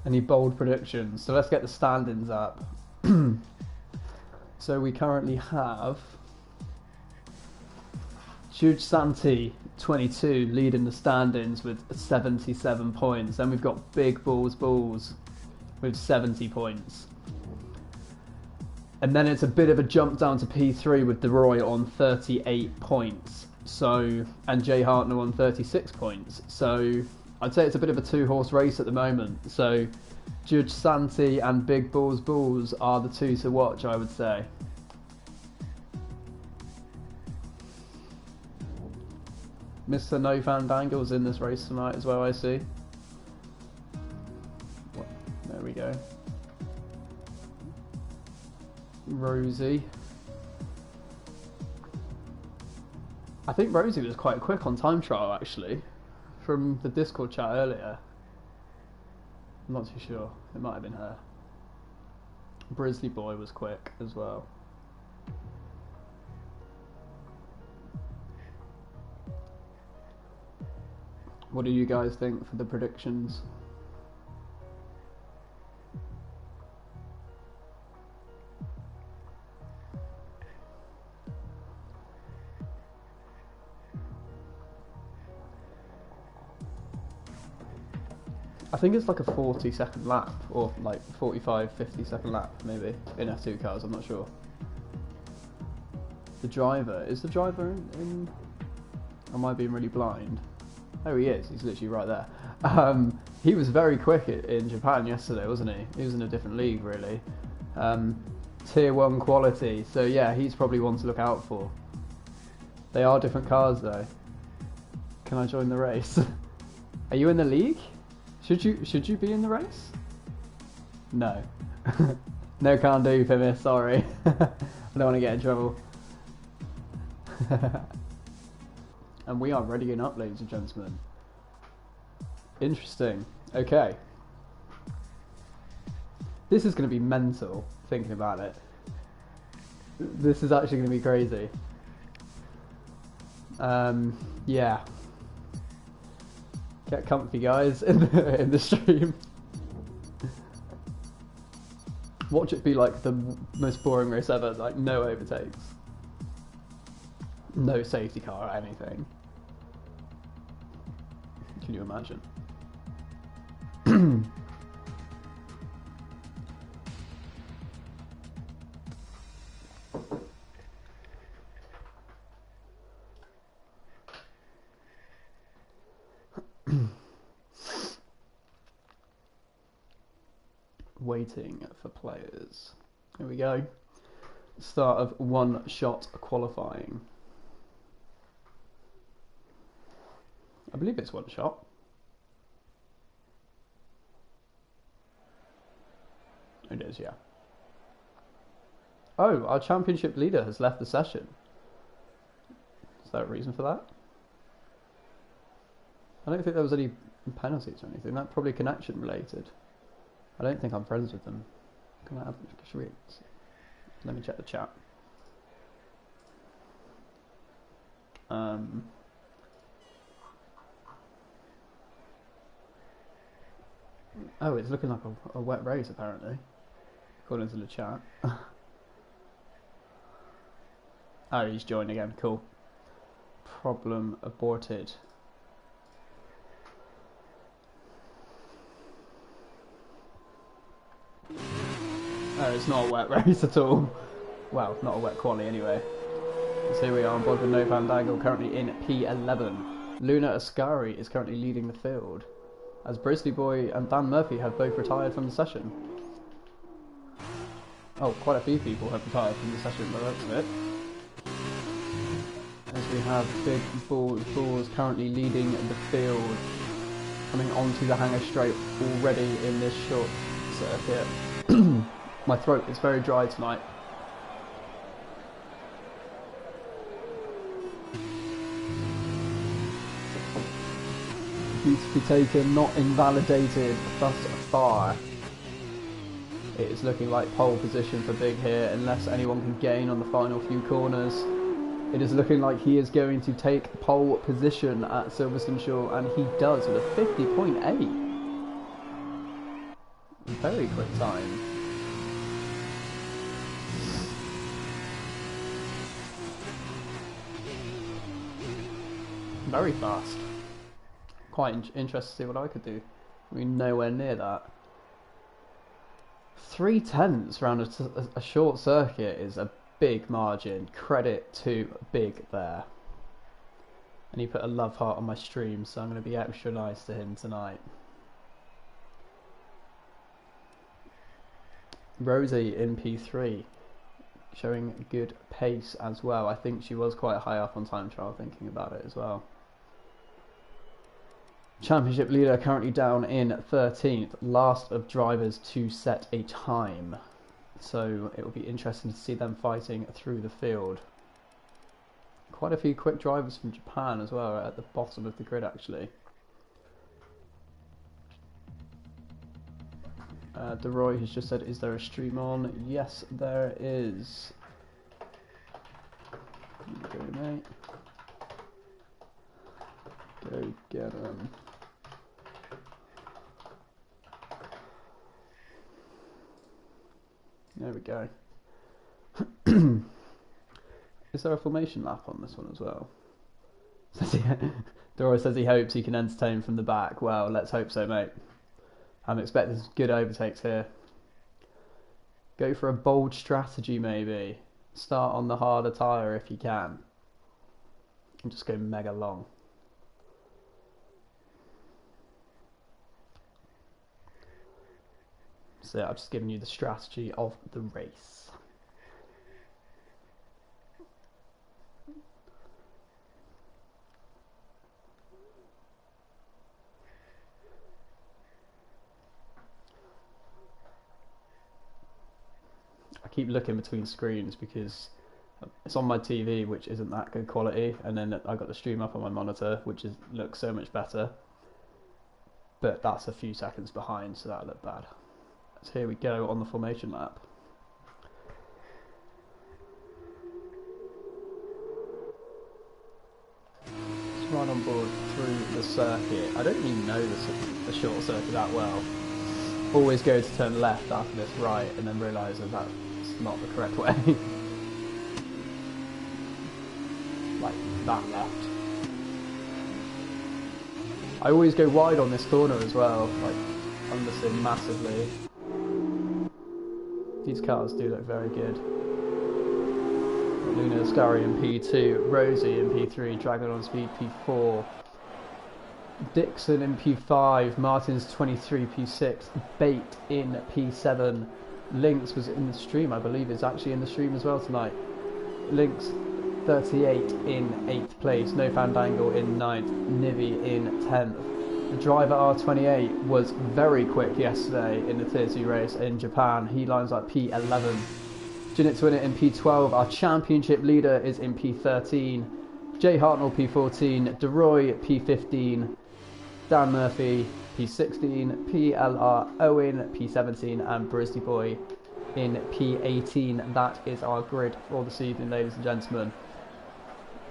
Any bold predictions? So let's get the standings up. So we currently have Jude Santi, 22, leading the standings with 77 points. Then we've got Big Balls with 70 points. And then it's a bit of a jump down to P3 with DeRoy on 38 points. So, and Jay Hartnell on 36 points. So I'd say it's a bit of a two-horse race at the moment. So Judge Santi and Big Balls are the two to watch, I would say. Mr. No Fandangle's in this race tonight as well, I see. There we go. Rosie. I think Rosie was quite quick on time trial, actually, from the Discord chat earlier. I'm not too sure. It might have been her. Brisley Boy was quick as well. What do you guys think for the predictions? I think it's like a 40-second lap, or like 45-50-second lap maybe, in F2 cars, I'm not sure. The driver, is the driver in... Am I being really blind? Oh, he is, he's literally right there. He was very quick in Japan yesterday, wasn't he? He was in a different league, really. Tier 1 quality, so yeah, he's probably one to look out for. They are different cars though. Can I join the race? Are you in the league? Should you be in the race? No. No, can't do, Pimis, sorry. I don't want to get in trouble. And we are readying up, ladies and gentlemen. Interesting. Okay. This is going to be mental, thinking about it. This is actually going to be crazy. Yeah. Get comfy, guys, in the stream. Watch it be like the most boring race ever, like no overtakes. No safety car or anything. Can you imagine? Waiting for players. Here we go. Start of one-shot qualifying. I believe it's one shot. It is, yeah. Oh, our championship leader has left the session. Is there a reason for that? I don't think there was any penalties or anything. That's probably connection related. I don't think I'm friends with them. Can I have? Should we? Let me check the chat. Oh, it's looking like a wet race apparently, according to the chat. Oh, he's joined again. Cool. Problem aborted. Oh, it's not a wet race at all. Well, not a wet quali anyway. So here we are on board with No Fandangle, currently in P11. Luna Ascari is currently leading the field, as Brisley Boy and Dan Murphy have both retired from the session. Oh, quite a few people have retired from the session by the looks of it. As we have Big Balls currently leading the field, coming onto the hangar straight already in this short circuit. My throat is very dry tonight. Beautifully taken, not invalidated thus far. It is looking like pole position for Big here, unless anyone can gain on the final few corners. It is looking like he is going to take pole position at Silverstone Shore, and he does with a 50.8. Very quick time. Very fast. Quite interested to see what I could do. I mean, nowhere near that. 3/10 around a short circuit is a big margin. Credit to Big there. And he put a love heart on my stream, so I'm going to be extra nice to him tonight. Rosie in P3, showing good pace as well. I think she was quite high up on time trial, thinking about it as well. Championship leader currently down in 13th, last of drivers to set a time. So it will be interesting to see them fighting through the field. Quite a few quick drivers from Japan as well at the bottom of the grid actually. DeRoy has just said, is there a stream on? Yes, there is. Go, mate. Go get him. There we go. Is there a formation lap on this one as well? DeRoy says he hopes he can entertain from the back. Well, let's hope so, mate. I'm expecting some good overtakes here. Go for a bold strategy maybe. Start on the harder tyre if you can. And just go mega long. So yeah, I've just given you the strategy of the race. I keep looking between screens because it's on my TV, which isn't that good quality, and then I got the stream up on my monitor, which looks so much better. But that's a few seconds behind, so that'll look bad. So here we go on the formation lap. Just ride on board through the circuit. I don't even know the short circuit that well. Always go to turn left after this right and then realise that that's not the correct way. Like that left. I always go wide on this corner as well, like understeer massively. These cars do look very good. Luna Ascari in P2, Rosie in P3, Dragon on Speed P4, Dixon in P5, Martin's 23 P6, Bait in P7, Lynx was in the stream, I believe is actually in the stream as well tonight. Lynx 38 in 8th place, No Fandangle in 9th, Nivi in 10th. The driver R28 was very quick yesterday in the Tier 2 race in Japan. He lines up P11. Jinit to win it in P12. Our championship leader is in P13. Jay Hartnell P14. DeRoy P15. Dan Murphy P16. PLR Owen P17. And Brisley Boy in P18. That is our grid for this evening, ladies and gentlemen,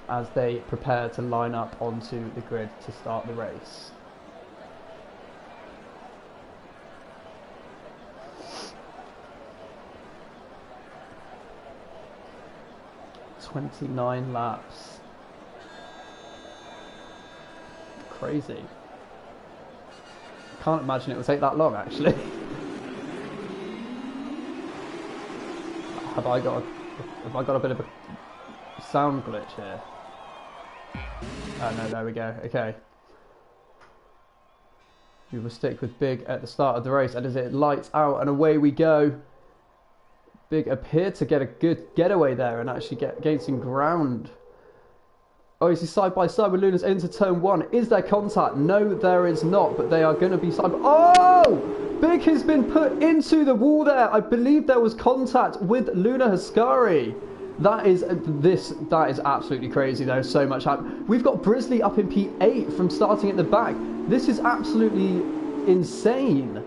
as they prepare to line up onto the grid to start the race. "29 laps. Crazy. Can't imagine it would take that long, actually. Have I got a bit of a sound glitch here? Oh no, there we go. Okay. We will stick with Big at the start of the race, and as it lights out and away we go. Big appeared to get a good getaway there and actually gain some ground. Oh, is he side by side with Luna's into turn 1? Is there contact? No, there is not, but they are going to be side by... Oh! Big has been put into the wall there. I believe there was contact with Luna Haskari. That is absolutely crazy. There's so much happening. We've got Brisley up in P8 from starting at the back. This is absolutely insane.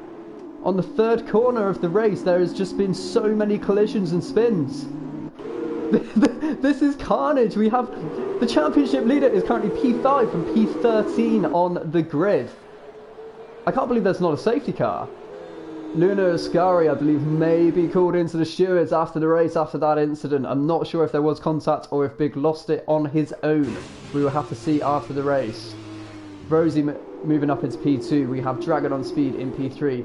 On the third corner of the race, there has just been so many collisions and spins. This is carnage. We have the championship leader is currently P5 from P13 on the grid. I can't believe there's not a safety car. Luna Ascari, I believe, may be called into the stewards after the race after that incident. I'm not sure if there was contact or if Big lost it on his own. We will have to see after the race. Rosie moving up into P2. We have Dragon on Speed in P3.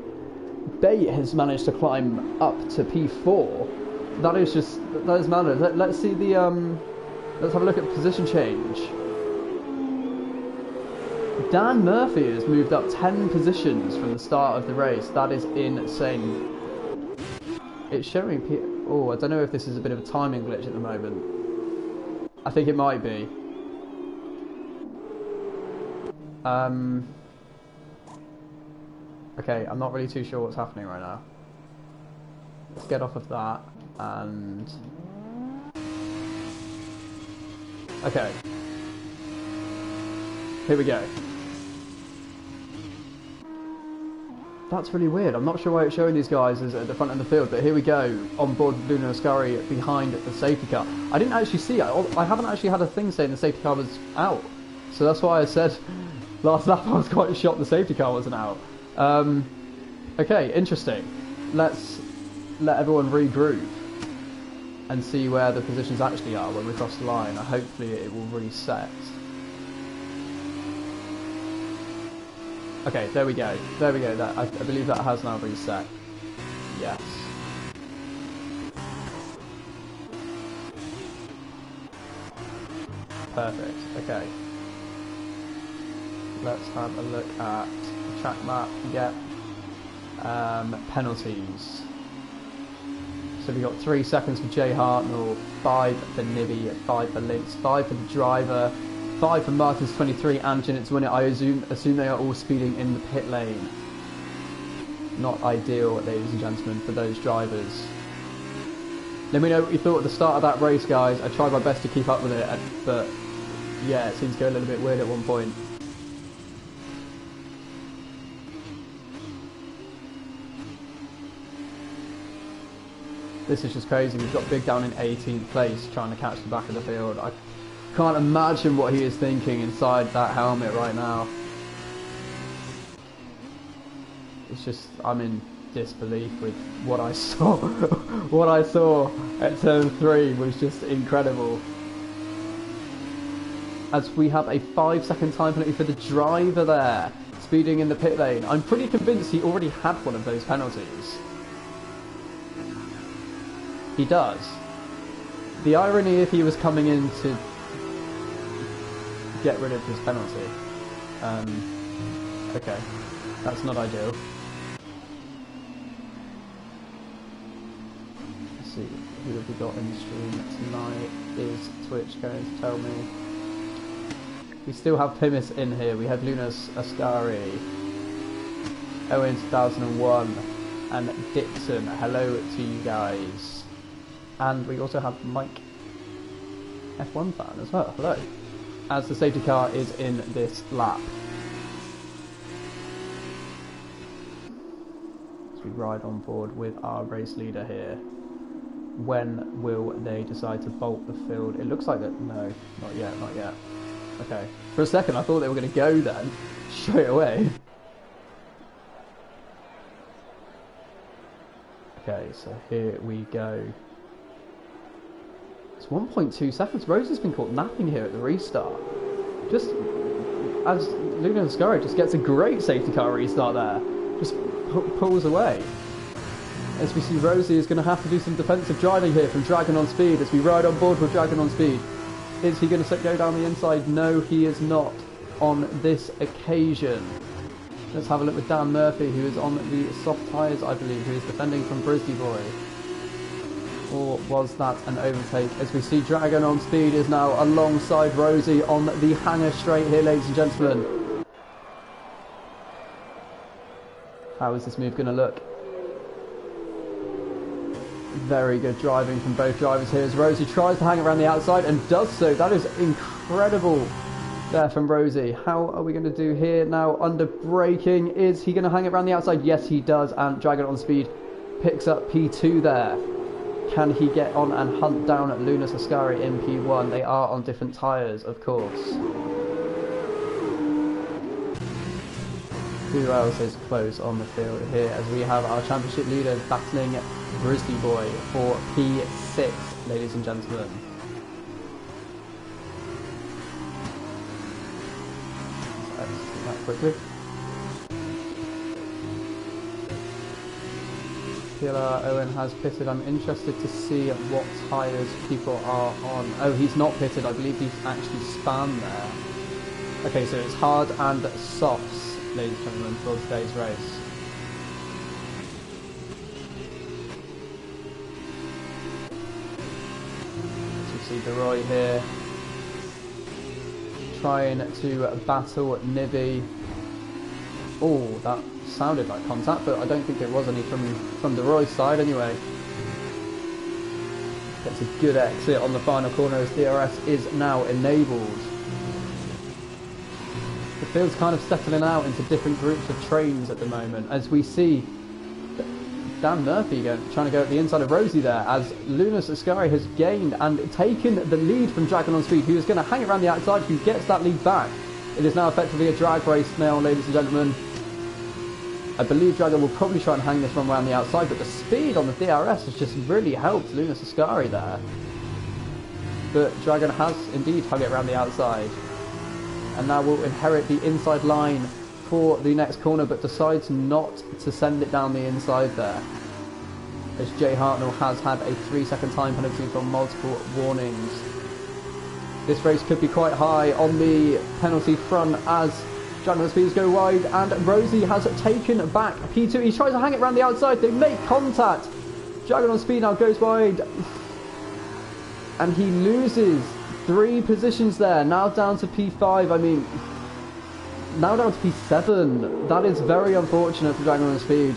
Bait has managed to climb up to P4. That is mad. Let's see the let's have a look at position change. Dan Murphy has moved up 10 positions from the start of the race. That is insane. It's showing oh, I don't know if this is a bit of a timing glitch at the moment. I think it might be. Okay, I'm not really too sure what's happening right now. Let's get off of that and... Okay. Here we go. That's really weird. I'm not sure why it's showing these guys as at the front of the field, but here we go. On board Luna Ascari behind the safety car. I didn't actually see it. I haven't actually had a thing saying the safety car was out. So that's why I said last lap I was quite shocked the safety car wasn't out. Okay, interesting. Let's let everyone regroup and see where the positions actually are when we cross the line. Hopefully it will reset. Okay, there we go. There we go. That I believe that has now reset. Yes. Perfect. Okay. Let's have a look at the track map. Yep. Penalties. So we got 3 seconds for Jay Hartnell, 5 for Nibby, 5 for Links, 5 for the driver, 5 for Martins 23 and Jinnit to win it. I assume they are all speeding in the pit lane. Not ideal, ladies and gentlemen, for those drivers. Let me know what you thought at the start of that race, guys. I tried my best to keep up with it, but yeah, it seems to go a little bit weird at one point. This is just crazy. We've got Big down in 18th place trying to catch the back of the field. I can't imagine what he is thinking inside that helmet right now. It's just, I'm in disbelief with what I saw. What I saw at turn 3 was just incredible. As we have a 5-second time penalty for the driver there, speeding in the pit lane. I'm pretty convinced he already had one of those penalties. He does. The irony if he was coming in to get rid of his penalty. Okay, that's not ideal. Let's see, who have we got in the stream tonight? Is Twitch going to tell me? We still have Plymouth in here. We have Luna Ascari, Owen 2001, and Dixon. Hello to you guys. And we also have Mike, F1 fan as well. Hello. As the safety car is in this lap. As we ride on board with our race leader here. When will they decide to bolt the field? It looks like that. No, not yet, not yet. Okay. For a second I thought they were going to go then, straight away. Okay, so here we go. It's 1.2 seconds. Rose has been caught napping here at the restart. Just as Luna Ascari just gets a great safety car restart there. Just pulls away. As we see Rosie is going to have to do some defensive driving here from Dragon on Speed as we ride on board with Dragon on Speed. Is he going to go down the inside? No, he is not on this occasion. Let's have a look with Dan Murphy, who is on the soft tyres, I believe, who is defending from Brisbee Boy. Or was that an overtake? As we see Dragon on Speed is now alongside Rosie on the hanger straight here, ladies and gentlemen. How is this move going to look? Very good driving from both drivers here as Rosie tries to hang around the outside and does so. That is incredible there from Rosie. How are we going to do here now under braking? Is he going to hang it around the outside? Yes, he does. And Dragon on Speed picks up P2 there. Can he get on and hunt down at Luna Ascari in P1? They are on different tyres, of course. Who else is close on the field here as we have our championship leader battling Grizzly Boy for P6, ladies and gentlemen. Let's do that quickly. PLR Owen has pitted. I'm interested to see what tyres people are on. Oh, he's not pitted. I believe he's actually spanned there. Okay, so it's hard and softs, ladies and gentlemen, for today's race. As you see DeRoy here trying to battle Nibby. Oh, that sounded like contact, but I don't think it was any from DeRoy's side anyway. Gets a good exit on the final corner as DRS is now enabled. The field's kind of settling out into different groups of trains at the moment as we see Dan Murphy trying to go at the inside of Rosie there as Lunas Ascari has gained and taken the lead from Dragon on Speed, who is going to hang it around the outside, who gets that lead back. It is now effectively a drag race now, ladies and gentlemen. I believe Dragon will probably try and hang this one around the outside, but the speed on the DRS has just really helped Lunas Ascari there. But Dragon has indeed hung it around the outside. And now will inherit the inside line for the next corner, but decides not to send it down the inside there. As Jay Hartnell has had a 3-second time penalty for multiple warnings. This race could be quite high on the penalty front as Dragon of Speeds go wide, and Rosie has taken back P2. He tries to hang it around the outside. They make contact. Dragon on Speed now goes wide, and he loses 3 positions there. Now down to P5. I mean, now down to P7. That is very unfortunate for Dragon on Speed,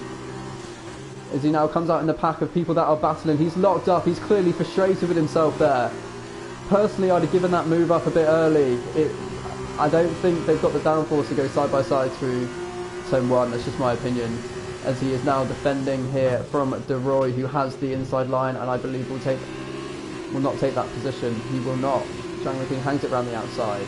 as he now comes out in the pack of people that are battling. He's locked up. He's clearly frustrated with himself there. Personally, I'd have given that move up a bit early. I don't think they've got the downforce to go side by side through turn 1. That's just my opinion. As he is now defending here from DeRoy, who has the inside line, and I believe will not take that position. He will not. Dragon King hangs it around the outside.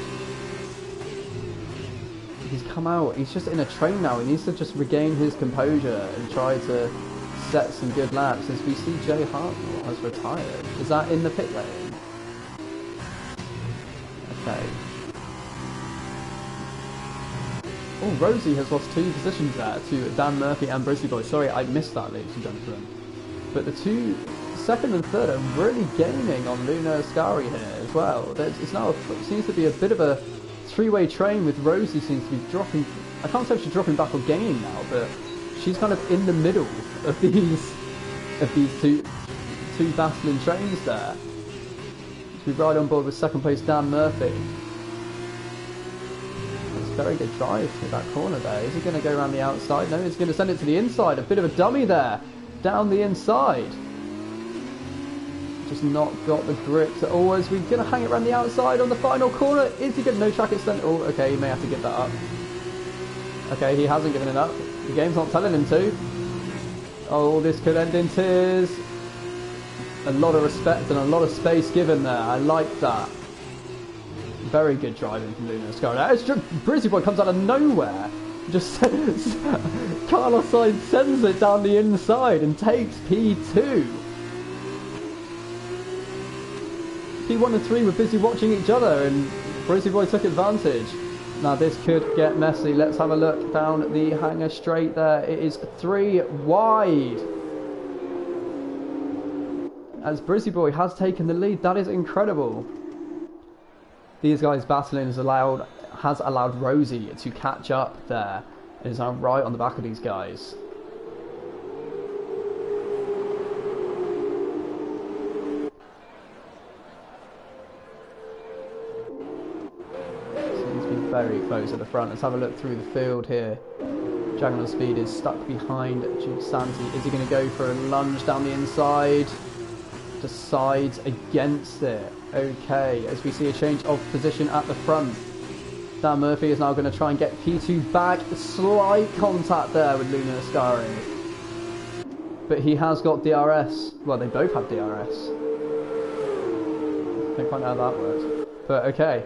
He's come out. He's just in a train now. He needs to just regain his composure and try to set some good laps. As we see Jay Hartnell has retired. Is that in the pit lane? Okay. Oh, Rosie has lost 2 positions there to Dan Murphy and Grizzly Boy. Sorry, I missed that, ladies and gentlemen. But the 2 second and third are really gaining on Luna Ascari here as well. It's now seems to be a bit of a 3-way train, with Rosie seems to be dropping. I can't say if she's dropping back or gaining now, but she's kind of in the middle of these two battling trains there. We ride on board with second place Dan Murphy. Very good drive through that corner there. Is he going to go around the outside? No, he's going to send it to the inside. A bit of a dummy there. Down the inside. Just not got the grip to... Oh, is we going to hang it around the outside on the final corner? Is he going to... No track extend? Oh, okay, he may have to give that up. Okay, he hasn't given it up. The game's not telling him to. Oh, this could end in tears. A lot of respect and a lot of space given there. I like that. Very good driving from Luna Ascari. Grizzly Boy comes out of nowhere. Just Carlos Sainz sends it down the inside and takes P2. P1 and 3 were busy watching each other, and Grizzly Boy took advantage. Now this could get messy. Let's have a look down the hanger straight there. It is 3 wide. As Grizzly Boy has taken the lead. That is incredible. These guys battling has allowed Rosie to catch up there. It is now right on the back of these guys. Seems to be very close at the front. Let's have a look through the field here. Dragon on Speed is stuck behind Jude Santi. Is he going to go for a lunge down the inside? Decides against it. Okay, as we see a change of position at the front. Dan Murphy is now going to try and get P2 back. Slight contact there with Luna Ascari. But he has got DRS. Well, they both have DRS. I don't quite know how that works. But okay.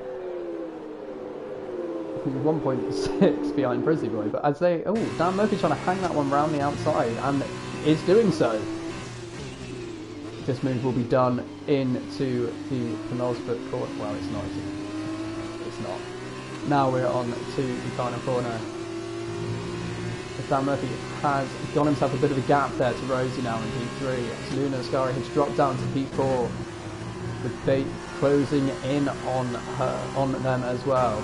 He's 1.6 behind Frizzy Boy, but as they... Oh, Dan Murphy trying to hang that one round the outside, and is doing so. This move will be done into the penultimate corner. Well, it's not. It's not. Now we're on to the final corner. Dan Murphy has got himself a bit of a gap there to Rosie now in P3. As Luna Ascari has dropped down to P4. With Bait closing in on them as well.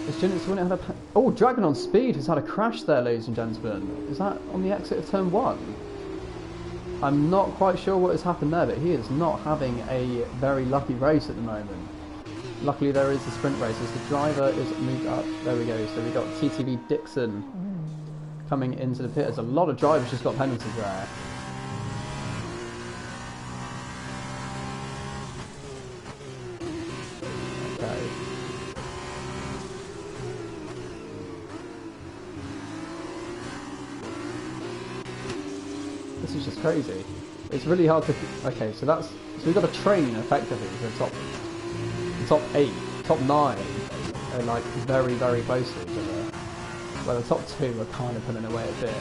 Is Couldnt to win it? Oh, Dragon on Speed has had a crash there, ladies and gentlemen. Is that on the exit of turn 1? I'm not quite sure what has happened there, but he is not having a very lucky race at the moment. Luckily there is the sprint race as the driver is moved up. There we go. So we got TTV Dixon coming into the pit. There's a lot of drivers just got penalties there. Okay. This is just crazy. It's really hard to... Okay, so we've got a train effectively to the top 8, top 9 are like very, very close to each other. Well, the top 2 are kind of pulling away a bit.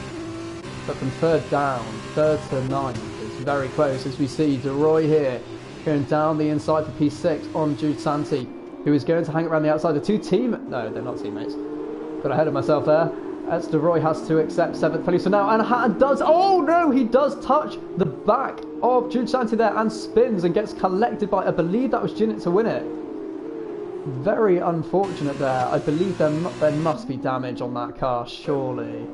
But from third down, third to 9th is very close as we see DeRoy here going down the inside for P6 on Jude Santi, who is going to hang around the outside. The no, they're not teammates. Got ahead of myself there. As DeRoy has to accept 7th place for now, and does... Oh no, he does touch the back of Jude Santi there and spins and gets collected by, I believe that was Couldnt to win it. Very unfortunate there. I believe there must be damage on that car, surely.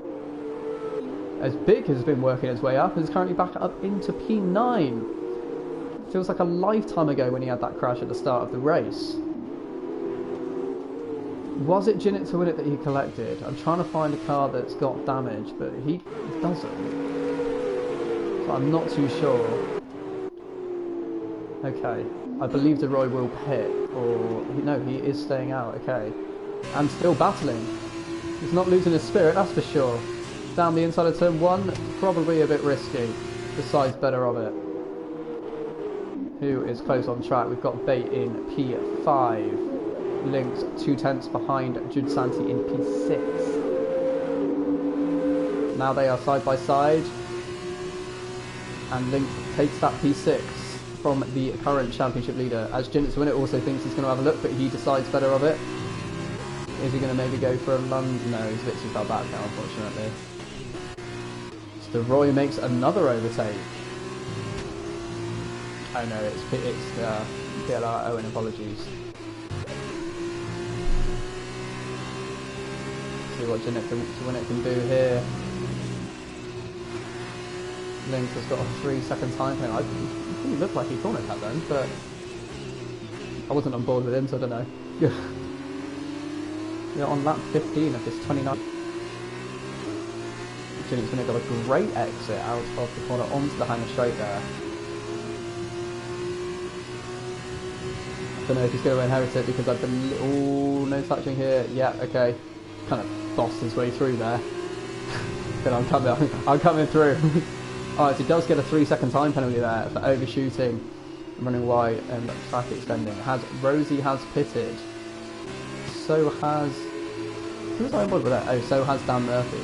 As Big has been working his way up and is currently back up into P9. Feels like a lifetime ago when he had that crash at the start of the race. Was it Couldnt to win it that he collected? I'm trying to find a car that's got damage, but he doesn't. So I'm not too sure. Okay. I believe DeRoy will pit, or... No, he is staying out, okay. And still battling. He's not losing his spirit, that's for sure. Down the inside of turn 1, probably a bit risky. Decides better of it. Who is close on track? We've got Bait in P5. Links 2/10 behind Jude Santi in P6. Now they are side by side. And Link takes that P6 from the current championship leader. As Couldnt to win it also thinks he's going to have a look, but he decides better of it. Is he going to maybe go for a London? No, he's literally fell back now, unfortunately. So Roy makes another overtake. Oh no, it's PLR. Owen, apologies. See what Couldnt to win it can do here. Link has got a 3-second time penalty. It didn't look like he cornered that then, but I wasn't on board with him, so I don't know. We're on lap 15 of this 29. Couldnt's going to got a great exit out of the corner onto the hanger straight there. I don't know if he's going to inherit it because I've been... Oh, no touching here. Yeah, okay. Kind of bossed his way through there. But I'm coming through. Alright, so he does get a 3-second time penalty there for overshooting and running wide and track extending. Rosie has pitted. So has... Who was I on board with that? Oh, so has Dan Murphy.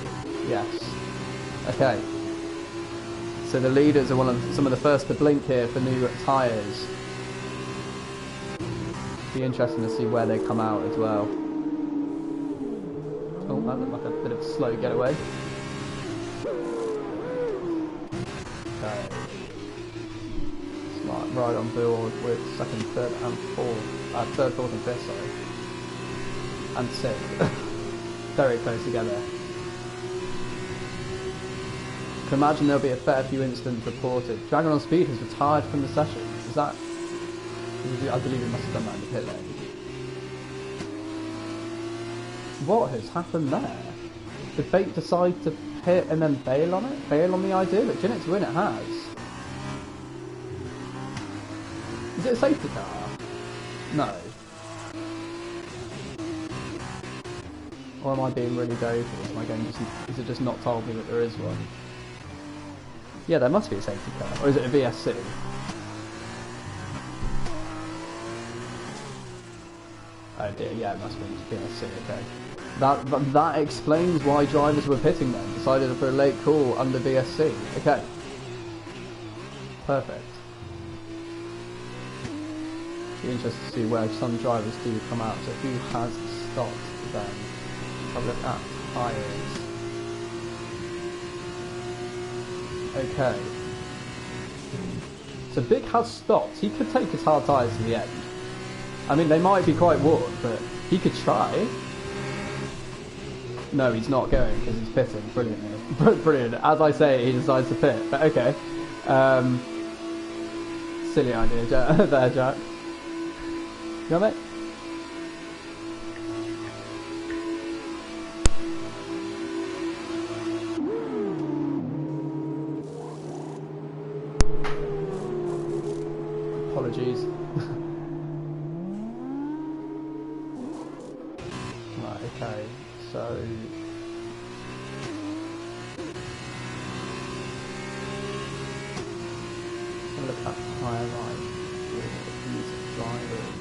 Yes. Okay. So the leaders are some of the first to blink here for new tyres. Be interesting to see where they come out as well. Oh, that looked like a bit of a slow getaway. Okay. Smart right on board with second, third and fourth. Third, fourth and fifth, sorry. And sixth. Very close together. I can imagine there'll be a fair few incidents reported. Dragon on Speed has retired from the session. Is that... I believe he must have done that in the pit lane. What has happened there? Did Bait decide to pit and then bail on it? Bail on the idea? But Couldnt to win it has. Is it a safety car? No. Or am I being really dopey? Am I going is it just not told me that there is one? Yeah, there must be a safety car. Or is it a VSC? Oh dear, yeah, it must have been BSC, okay. That explains why drivers were pitting then. Decided for a late call under BSC. Okay. Perfect. Be interested to see where some drivers do come out. So who has stopped then? Have a look at tyres. Okay. So Big has stopped. He could take his hard tyres to the end. I mean, they might be quite worn, but he could try. No, he's not going because he's pitting. Brilliant. Brilliant. As I say, he decides to pit. But okay. Silly idea there, Jack. You got it? Apologies. Right, okay, so look at highlight with these drivers.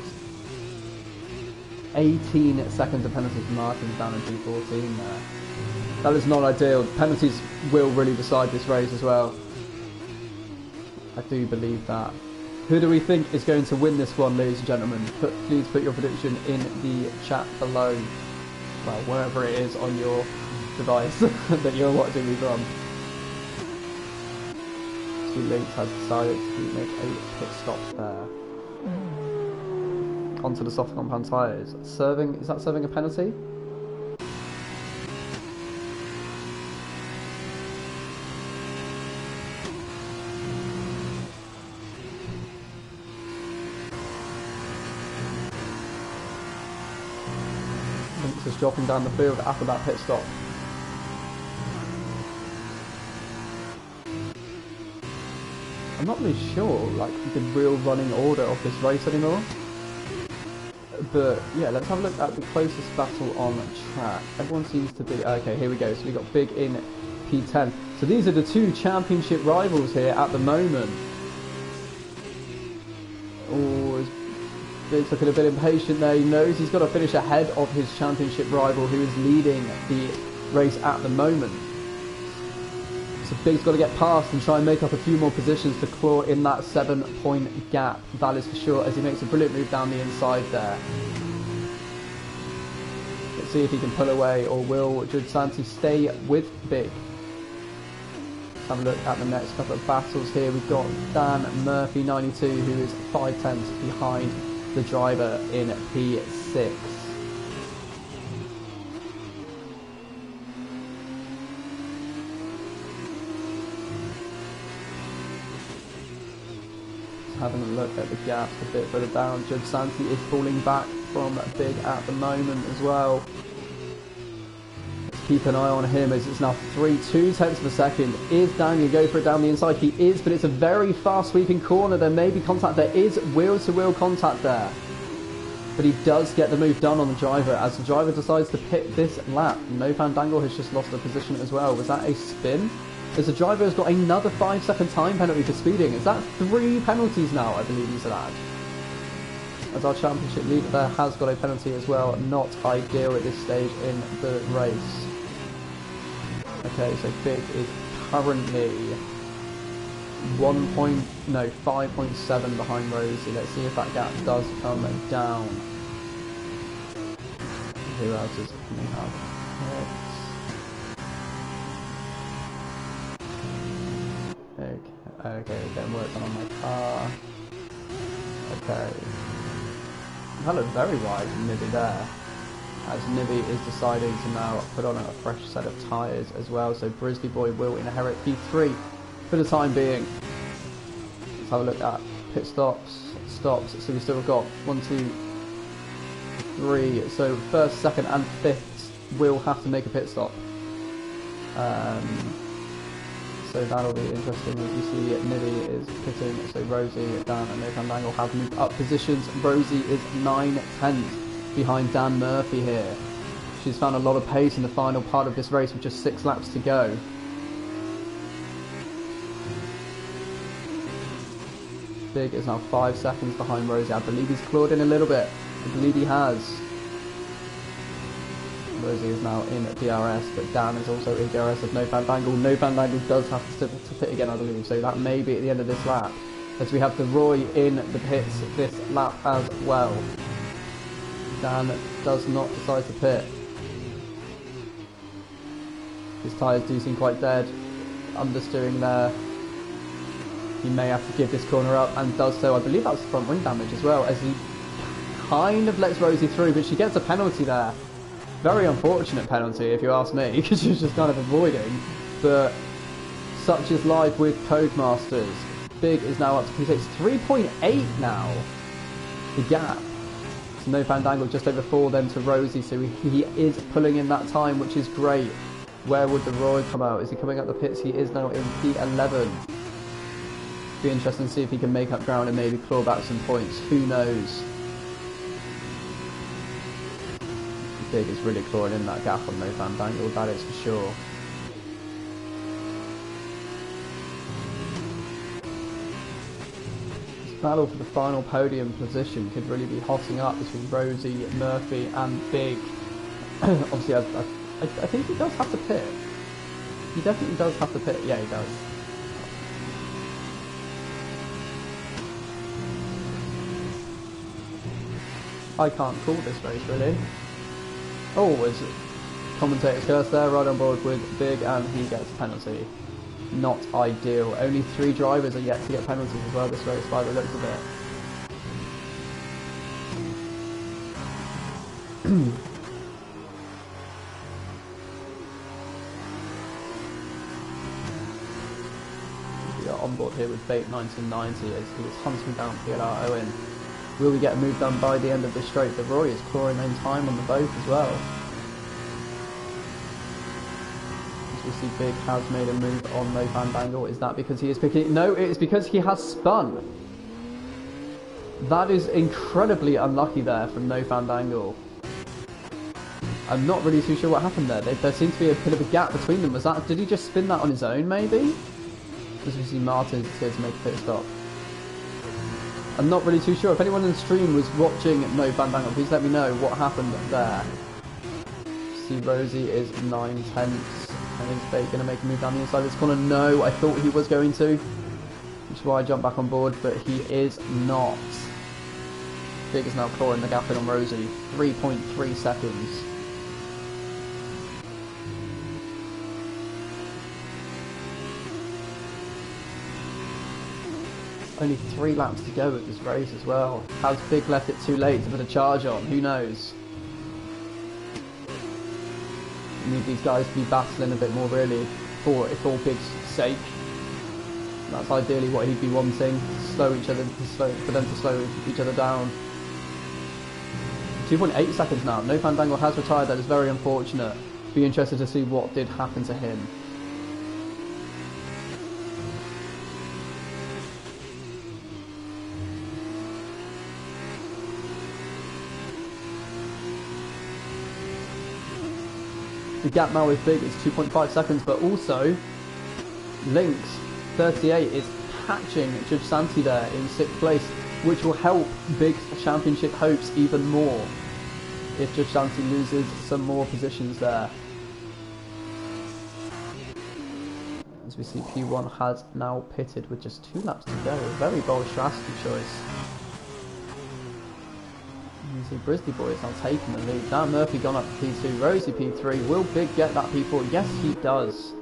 18 seconds of penalties for Martin down in G14 there. That is not ideal. Penalties will really decide this race as well. I do believe that. Who do we think is going to win this one, ladies and gentlemen? Please put your prediction in the chat below. Well, wherever it is on your device that you're watching me from. Two Links has decided to make a pit stop there. Onto the soft compound tyres. Is that serving a penalty? Links is dropping down the field after that pit stop. I'm not really sure, like, the real running order of this race anymore. But yeah, let's have a look at the closest battle on track. Everyone seems to be... Okay, here we go. So we got Big in P10. So these are the two championship rivals here at the moment. Oh, Big's looking a bit impatient there. He knows he's got to finish ahead of his championship rival who is leading the race at the moment. So Big's got to get past and try and make up a few more positions to claw in that 7-point gap. That is for sure, as he makes a brilliant move down the inside there. Let's see if he can pull away, or will Judd Santi stay with Big? Let's have a look at the next couple of battles here. We've got Dan Murphy 92, who is 5/10 behind the driver in P6. Having a look at the gaps a bit further down. Judd Santi is falling back from Big at the moment as well. Let's keep an eye on him as it's now 2/3 of a second. Is Dan going to go for it down the inside? He is, but it's a very fast sweeping corner. There may be contact. There is wheel-to-wheel contact there. But he does get the move done on the driver as the driver decides to pit this lap. No Fandangle has just lost a position as well. Was that a spin? As the driver has got another 5-second time penalty for speeding. Is that 3 penalties now, I believe he's allowed? As our championship leader there has got a penalty as well. Not ideal at this stage in the race. Okay, so Big is currently 5.7 behind Rosie. Let's see if that gap does come down. Who else is coming up? Okay, getting work done on my car. Okay. That looked very wide from Nibby there. As Nibby is deciding to now put on a fresh set of tyres as well. So Brisley Boy will inherit P3 for the time being. Let's have a look at pit stops. So we've still got 1, 2, 3. So first, second and fifth will have to make a pit stop. So that'll be interesting as you see Nibby is pitting, so Rosie, Dan and No Fandangle have moved up positions. Rosie is 9/10 behind Dan Murphy here. She's found a lot of pace in the final part of this race with just 6 laps to go. Big is now 5 seconds behind Rosie. I believe he's clawed in a little bit. I believe he has. Rosie is now in DRS, but Dan is also in DRS of No Fandangle. No Fandangle does have to pit again, I believe, so that may be at the end of this lap, as we have the Roy in the pits this lap as well. Dan does not decide to pit. His tyres do seem quite dead. Understeering there. He may have to give this corner up, and does so. I believe that's front wing damage as well, as he kind of lets Rosie through, but she gets a penalty there. Very unfortunate penalty, if you ask me, because she was just kind of avoiding. But such is life with Codemasters. Big is now up to P6. 3.8 now. The gap. So No Fandangle just over 4 then to Rosie, so he is pulling in that time, which is great. Where would the Roy come out? Is he coming up the pits? He is now in P11. Be interesting to see if he can make up ground and maybe claw back some points. Who knows? Big is really clawing in that gap on No Fandangle, that is for sure. This battle for the final podium position could really be hotting up between Rosie, Murphy and Big. Obviously, I think he does have to pit. He definitely does have to pit. Yeah, he does. I can't call this race, really. Oh, is it commentator's curse there, right on board with Big, and he gets a penalty. Not ideal. Only 3 drivers are yet to get penalties as well this race, by the looks of it. We are on board here with Bait 1990 as he is hunting down PLR Owen. Will we get a move done by the end of this straight? The Roy is clawing in time on the both as well. As we see Big has made a move on No Fandangle. Is that because he is picking? No, it is because he has spun. That is incredibly unlucky there from No Fandangle. I'm not really too sure what happened there. There seems to be a bit of a gap between them. Did he just spin that on his own maybe? As we see Martin is here to make a pit stop. I'm not really too sure. If anyone in the stream was watching No Fandangle, please let me know what happened there. See, Rosie is 9/10. And is Big going to make a move down the inside of this corner? No, I thought he was going to. Which is why I jumped back on board, but he is not. Big is now clawing the gap in on Rosie. 3.3 seconds. Only 3 laps to go with this race as well. Has Big left it too late to put a charge on? Who knows? We need these guys to be battling a bit more really for Big's sake. That's ideally what he'd be wanting. For them to slow each other down. 2.8 seconds now. No Fandangle has retired. That is very unfortunate. Be interested to see what did happen to him. The gap now with Big is 2.5 seconds, but also Lynx 38 is catching Judge Santi there in 6th place, which will help Big's championship hopes even more if Judge Santi loses some more positions there. As we see, P1 has now pitted with just 2 laps to go. Very bold strategy choice. You see Brisley Boy is now taking the lead. Dan Murphy gone up to P2, Rosie P3. Will Big get that P4? Yes, he does.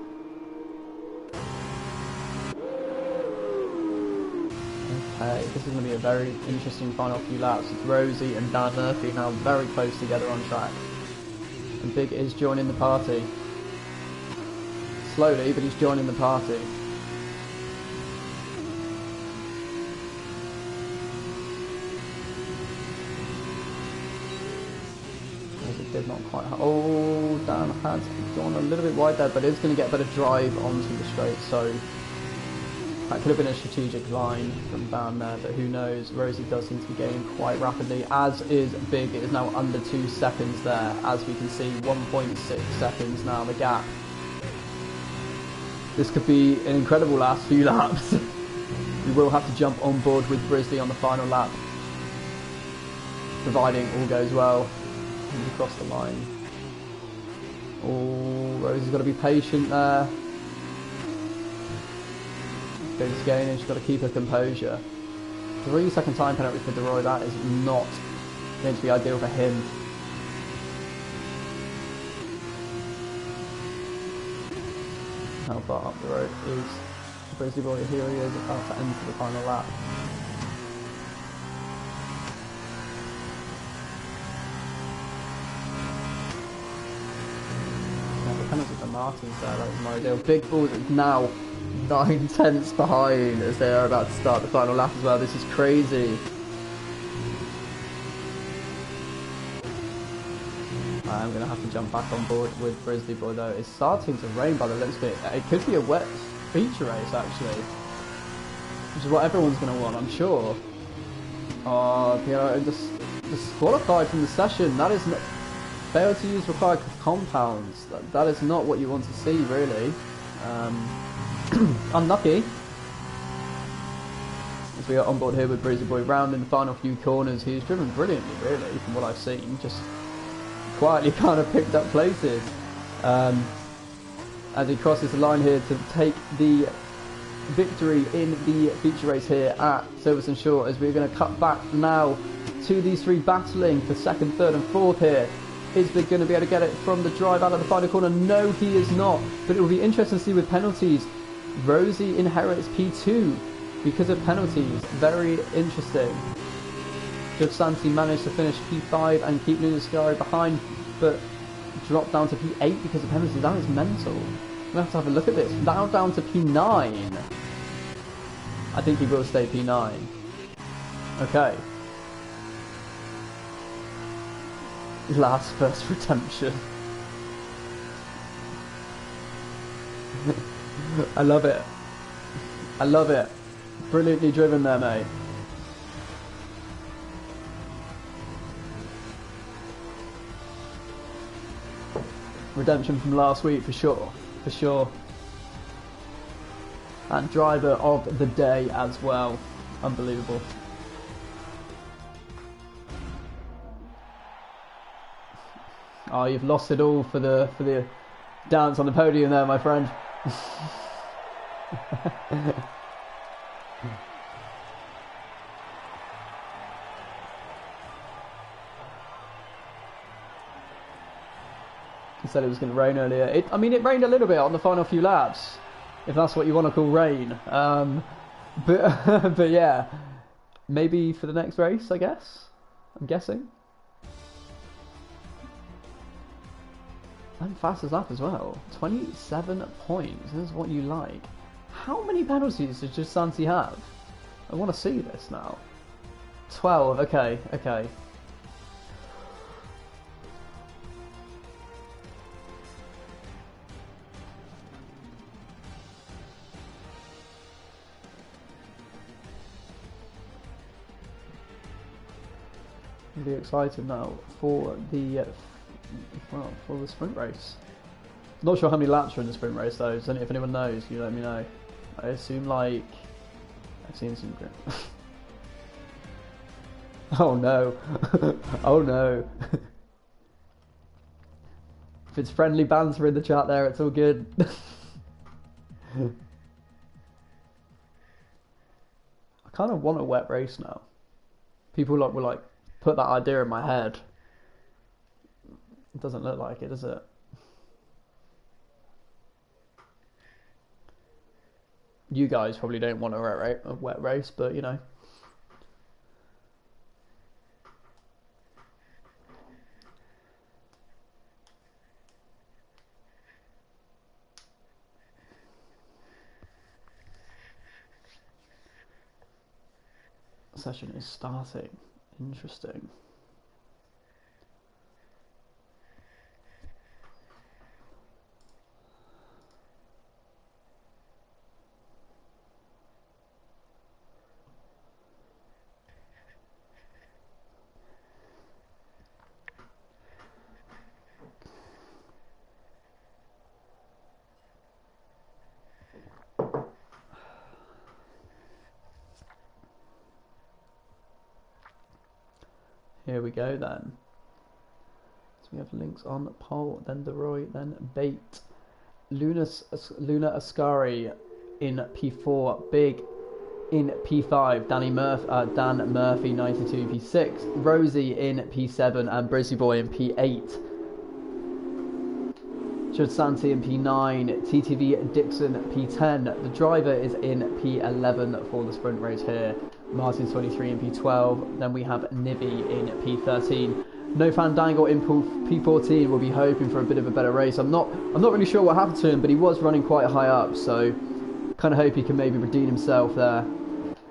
Okay, this is going to be a very interesting final few laps. It's Rosie and Dan Murphy now very close together on track. And Big is joining the party. Slowly, but he's joining the party. Did not quite. Oh, Dan has gone a little bit wide there, but is going to get a better drive onto the straight. So that could have been a strategic line from Dan there, but who knows? Rosie does seem to be gaining quite rapidly, as is Big. It is now under 2 seconds there, as we can see. 1.6 seconds now, the gap. This could be an incredible last few laps. We will have to jump on board with Brisley on the final lap. providing all goes well. And across the line. Oh, Rosie's got to be patient there. Goes gaining, she's got to keep her composure. 3-second time penalty for De Roy, that is not going to be ideal for him. How far up the road is Grizzly Boy? Here he is, about to enter the final lap. The penalty for Martins there, that was my ideal. Big Balls is now 9/10 behind as they are about to start the final lap as well. This is crazy. I'm going to have to jump back on board with Grizzly Boy though. It's starting to rain by the looks of it. It could be a wet feature race actually, which is what everyone's going to want, I'm sure. Just disqualified from the session. That is not... Failed to use required compounds. That is not what you want to see, really. Unlucky. As we are on board here with Grizzly Boy, round in the final few corners. He's driven brilliantly, really, from what I've seen. Just quietly kind of picked up places. As he crosses the line here to take the victory in the feature race here at Silverstone Shore, as we're going to cut back now to these three battling for second, third and fourth here. Is Big going to be able to get it from the drive out of the final corner? No, he is not. But it will be interesting to see with penalties. Rosie inherits P2 because of penalties. Very interesting. Judge Santi managed to finish P5 and keep Luna Scari behind, but dropped down to P8 because of penalties. That is mental. We'll have to have a look at this. Now down to P9. I think he will stay P9. Okay. Last first redemption. I love it. I love it. Brilliantly driven there, mate. Redemption from last week for sure. For sure. And driver of the day as well. Unbelievable. Oh, you've lost it all for the dance on the podium there, my friend. He said it was going to rain earlier. I mean, it rained a little bit on the final few laps, if that's what you want to call rain. But yeah, maybe for the next race, I guess. I'm guessing. And fastest lap as well. 27 points. This is what you like. How many penalties does just Santi have? I want to see this now. 12. Okay. Okay. I'm really excited now for the for the sprint race. Not sure how many laps are in the sprint race though, so if anyone knows, you let me know. I assume like... I've seen some... Oh no. Oh no. If it's friendly banter in the chat there, it's all good. I kind of want a wet race now. People will like put that idea in my head. It doesn't look like it, does it? You guys probably don't want a wet race, but you know. Session is starting. Interesting. Here we go then. So we have Links on pole, then De Roy, then Bate. Luna Ascari in P4, Big in P5, Dan Murphy 92 P6, Rosie in P7 and Brizzy Boy in P8. Santi in P9, TTV Dixon P10. The driver is in P11 for the sprint race here. Martin's 23 in P12. Then we have Nibby in P13. No Fandangle in P14. We'll be hoping for a bit of a better race. I'm not really sure what happened to him, but he was running quite high up, so kind of hope he can maybe redeem himself there.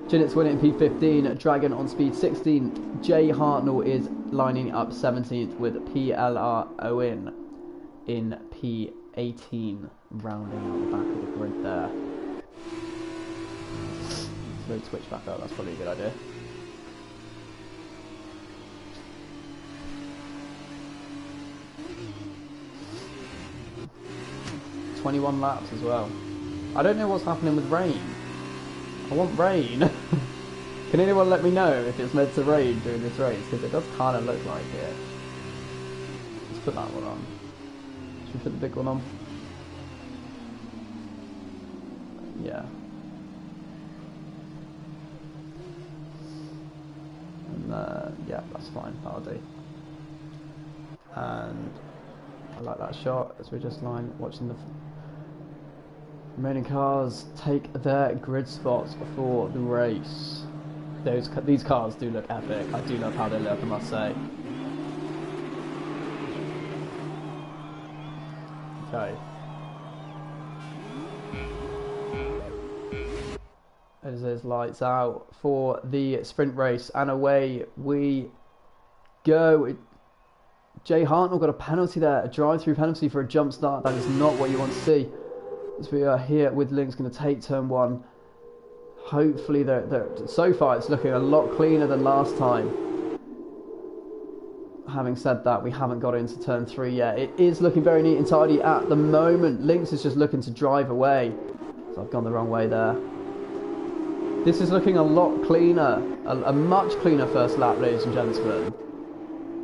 Jinnit's winning in P15. Dragon on speed 16. Jay Hartnell is lining up 17th with PLR Owen in P18, rounding out the back of the grid there. Let's switch back up, that's probably a good idea. ...21 laps as well. I don't know what's happening with rain. I want rain. Can anyone let me know if it's meant to rain during this race? Because it does kind of look like it. Let's put that one on. Should we put the big one on? Yeah. And yeah, that's fine. That'll do. And I like that shot as we're just watching the remaining cars take their grid spots for the race. These cars do look epic. I do love how they look, I must say. Okay. As there's lights out for the sprint race, and away we go. Jay Hartnell got a penalty there, a drive-through penalty for a jump start. That is not what you want to see. As we are here with Link's going to take turn one. Hopefully, so far it's looking a lot cleaner than last time. Having said that, we haven't got into turn 3 yet. It is looking very neat and tidy at the moment. Lynx is just looking to drive away. So I've gone the wrong way there. This is looking a lot cleaner. A much cleaner first lap, ladies and gentlemen.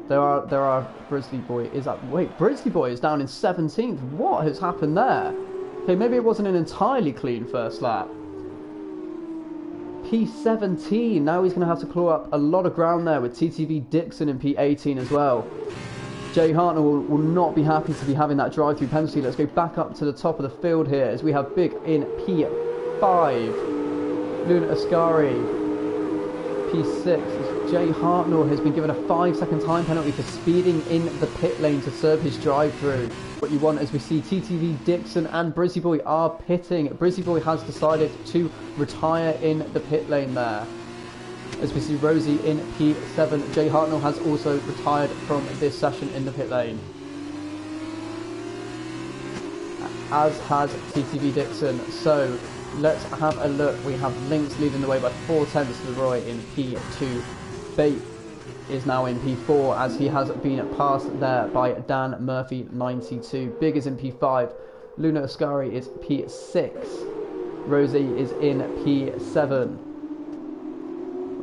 There are Brisley Boy is up. Wait, Brisley Boy is down in 17th. What has happened there? Okay, maybe it wasn't an entirely clean first lap. P17, now he's going to have to claw up a lot of ground there with TTV Dixon in P18 as well. Jay Hartnell will not be happy to be having that drive-through penalty. Let's go back up to the top of the field here as we have Big in P5. Luna Ascari, P6. Jay Hartnell has been given a 5-second time penalty for speeding in the pit lane to serve his drive-through. What you want as we see TTV Dixon and Brizzy Boy are pitting. Brizzy Boy has decided to retire in the pit lane there. As we see Rosie in P7, Jay Hartnell has also retired from this session in the pit lane. As has TTV Dixon. So let's have a look. We have Lynx leading the way by 4/10 to Roy in P2. Bate is now in P4 as he has been passed there by Dan Murphy 92. Big is in P5. Luna Ascari is P6. Rosie is in P7.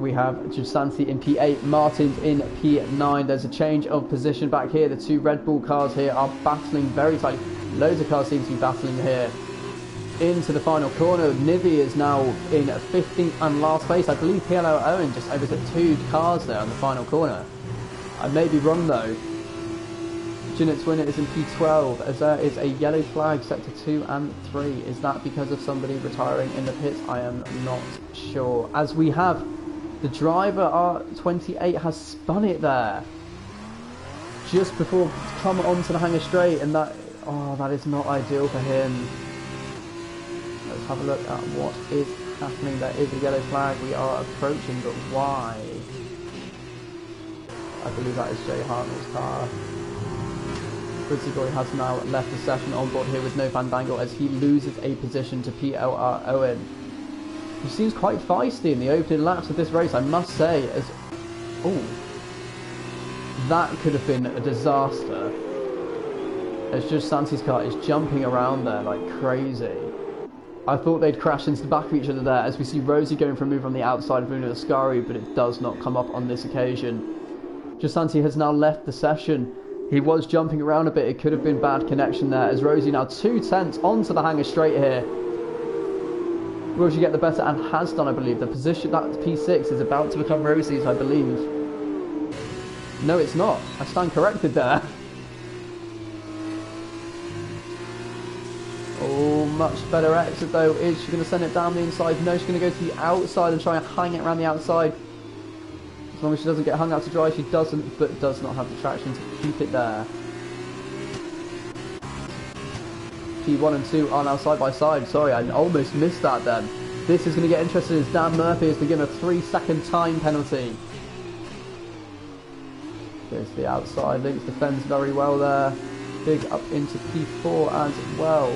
We have Giusanti in P8. Martin's in P9. There's a change of position back here. The two Red Bull cars here are battling very tightly. Loads of cars seem to be battling here. Into the final corner. Nivy is now in 15th and last place. I believe PLO Owen just overtook 2 cars there on the final corner. I may be wrong though. Jinnit's winner is in P12 as there is a yellow flag sector 2 and 3. Is that because of somebody retiring in the pits? I am not sure. As we have the driver R28 has spun it there just before come onto the hanger straight, and that is not ideal for him. Let's have a look at what is happening. There is a yellow flag. We are approaching, but why? I believe that is Jay Hartnell's car. Brizzy Boy has now left the session on board here with no Fandangle as he loses a position to PLR Owen. He seems quite feisty in the opening laps of this race, I must say. That could have been a disaster. As just Santi's car is jumping around there like crazy. I thought they'd crash into the back of each other there as we see Rosie going for a move on the outside of Luna Ascari, but it does not come up on this occasion. Gisanti has now left the session. He was jumping around a bit. It could have been bad connection there, as Rosie now 2/10 onto the hanger straight here. Will she get the better, and has done, I believe. The position, that P6 is about to become Rosie's, I believe. No, it's not. I stand corrected there. Oh, much better exit though. Is she going to send it down the inside? No, she's going to go to the outside and try and hang it around the outside. As long as she doesn't get hung out to dry, she doesn't, but does not have the traction to keep it there. P1 and 2 are now side by side. Sorry, I almost missed that then. This is going to get interesting as Dan Murphy is to give a 3-second time penalty. Goes to the outside. Links defends very well there. Big up into P4 as well.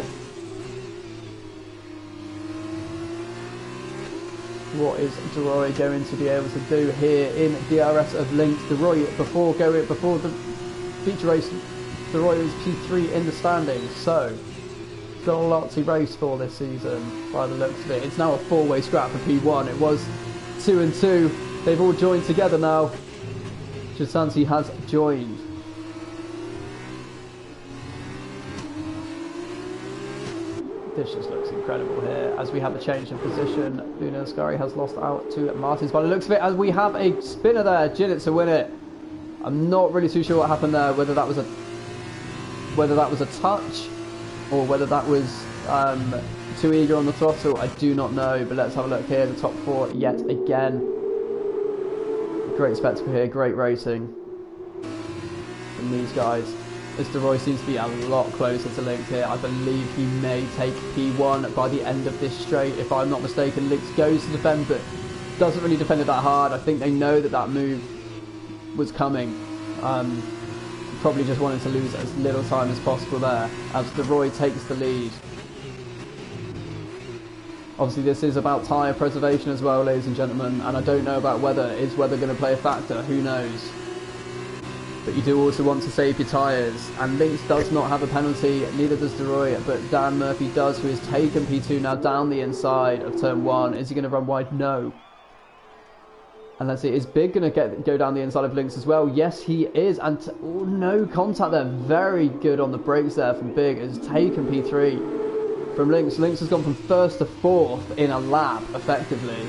What is Deroy going to be able to do here in DRS of Links? Deroy before the feature race, Deroy was P3 in the standings, so got a lot to race for this season by the looks of it. It's now a 4-way scrap for P1. It was 2 and 2. They've all joined together now. Gisanti has joined. This just looks incredible here as we have a change of position. Luna Ascari has lost out to Martins by the looks of it, as we have a spinner there. Jinnit to win it. I'm not really too sure what happened there, whether that was a touch or whether that was too eager on the throttle. I do not know, but let's have a look here. The top 4 yet again. Great spectacle here, great racing from these guys. As Deroy seems to be a lot closer to Links here. I believe he may take P1 by the end of this straight. If I'm not mistaken, Links goes to defend, but doesn't really defend it that hard. I think they know that that move was coming. Probably just wanted to lose as little time as possible there, as Deroy takes the lead. Obviously this is about tyre preservation as well, ladies and gentlemen, and I don't know about weather. Is weather going to play a factor? Who knows? But you do also want to save your tyres, and Links does not have a penalty, neither does Deroy, but Dan Murphy does, who has taken P2 now down the inside of turn 1. Is he going to run wide? No. And let's see, is Big going to go down the inside of Links as well? Yes, he is, and oh, no contact there. Very good on the brakes there from Big. Has taken P3 from Links. Links has gone from 1st to 4th in a lap, effectively.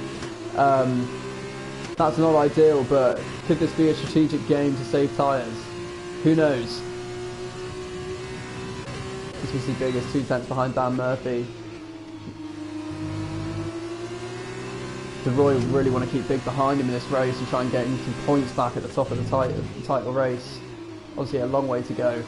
That's not ideal, but could this be a strategic game to save tyres? Who knows? As we see Big is 2/10 behind Dan Murphy. Deroy really want to keep Big behind him in this race and try and get him some points back at the top of the title race. Obviously a long way to go.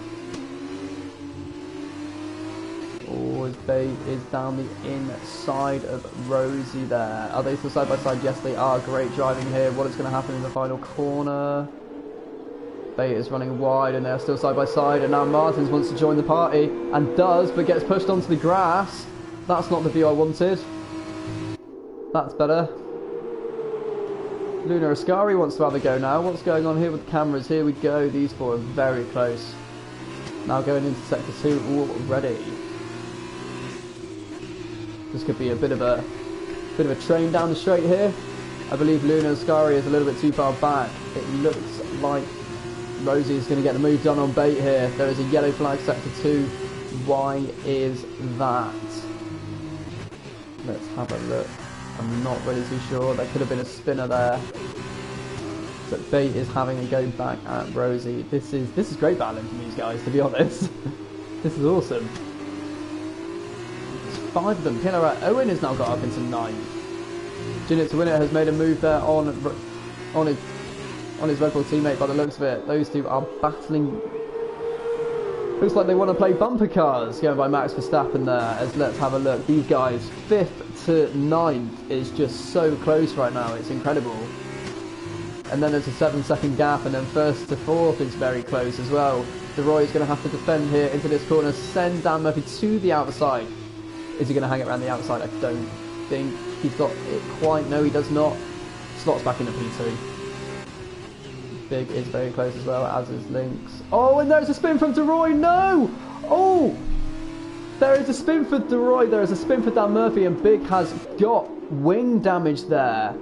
Oh, his bait is down the inside of Rosie there. Are they still side by side? Yes, they are. Great driving here. What is going to happen in the final corner? Bait is running wide and they're still side by side, and now Martins wants to join the party and does, but gets pushed onto the grass. That's not the view I wanted. That's better. Luna Ascari wants to have a go now. What's going on here with the cameras? Here we go. These 4 are very close. Now going into sector 2 already. This could be a bit of a train down the straight here. I believe Luna Ascari is a little bit too far back. It looks like Rosie is going to get the move done on Bait here. There is a yellow flag sector 2. Why is that? Let's have a look. I'm not really too sure. There could have been a spinner there. But Bait is having a go back at Rosie. This is great battling from these guys, to be honest. This is awesome. There's 5 of them. Pillarat Owen has now got up into 9. Jinnit to win it has made a move there on his Red Bull teammate by the looks of it. Those 2 are battling. Looks like they want to play bumper cars, going by Max Verstappen there. As let's have a look. These guys, 5th to 9th is just so close right now. It's incredible. And then there's a 7-second gap, and then 1st to 4th is very close as well. Deroy is going to have to defend here into this corner, send Dan Murphy to the outside. Is he going to hang it around the outside? I don't think he's got it quite. No, he does not. Slots back into P2. Big is very close as well, as is Links. Oh, and there's a spin from Deroy. No! Oh! There is a spin for Deroy. There is a spin for Dan Murphy, and Big has got wing damage there.